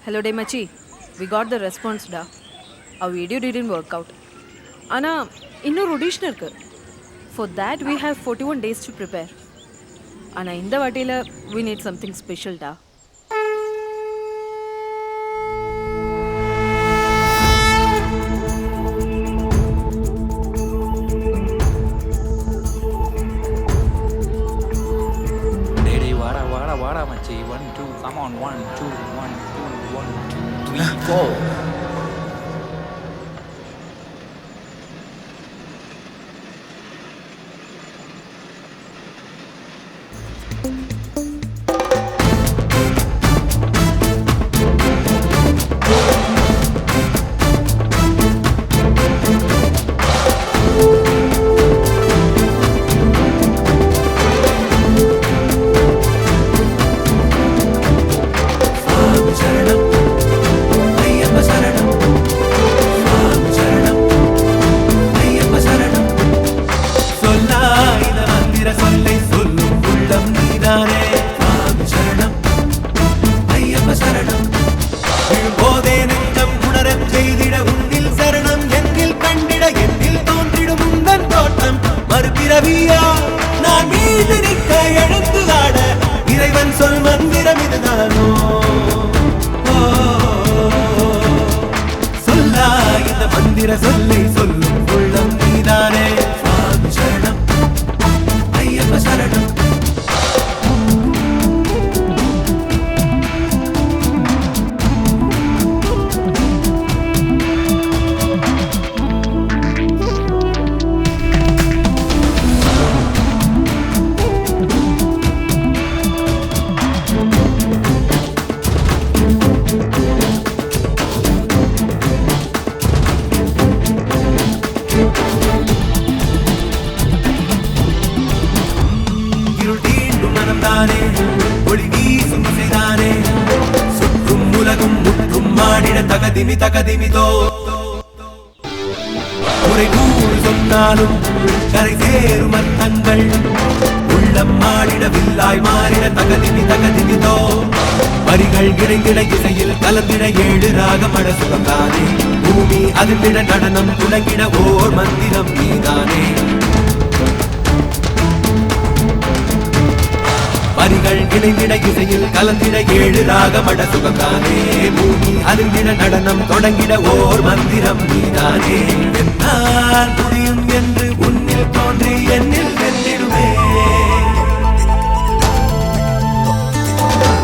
Hello, Demachi. We got the response, da. Our video didn't work out. Anna, இன்னொரு audition இருக்கு. For that, we have 41 days to prepare. ஆனா இந்த வாட்டில we need something special, da. டேய் வாடா வாடா வாடா மச்சி 1 2 கம் ஆன் 1 2 1 2 1 2 3 4 நான் மீது நிற்க எழுந்து ஆட இறைவன் சொல் மந்திரம் இதுதானோ சொல்லா இந்த மந்திர சொல்லை சொல்லும் உள்ளம் நீதானே சுவாமி சரணம் ஐயப்ப சரணம் ஒளி வீசும் இசைதானே சுற்றும் உலகும் முற்றும் மாடிட தகதிமி தகதிமிதோ குறை கூறு சொன்னாலும் கரை சேரும் அர்த்தங்கள் உள்ளம் மாடிட வில்லாய் மாறிட தகதிமி தகதிமிதோ வரிகள் இடைந்திட இசையில் கலந்திட 7 ராகமட சுகம்தானே பூமி அதிர்ந்திட நடனம் துளங்கிட ஓர் மந்திரம் நீதானே வரிகள் இணைந்திட இசையில் கலந்திட 7 ராகமட சுகம்தானே பூமி அதிர்ந்திட நடனம் தொடங்கிட ஓர் மந்திரம் நீதானே என்னால் முடியும் என்று உன்னில் தோன்றி என்னில் வென்றிடுமே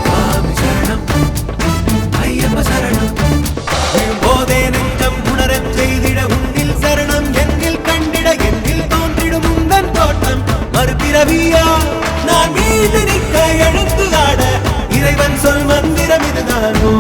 சுவாமி சரணம் ஐயப்ப சரணம் போதே நெஞ்சம் உணரச் செய்திட உன்னில் சரணம் என்னில் கண்டிட என்னில் தோன்றிடும் உந்தன் தோட்டம் மறுபிறவியா நான் மீது நிற்க எழுந்து ஆட இறைவன் சொல் மந்திரம் இதுதானோ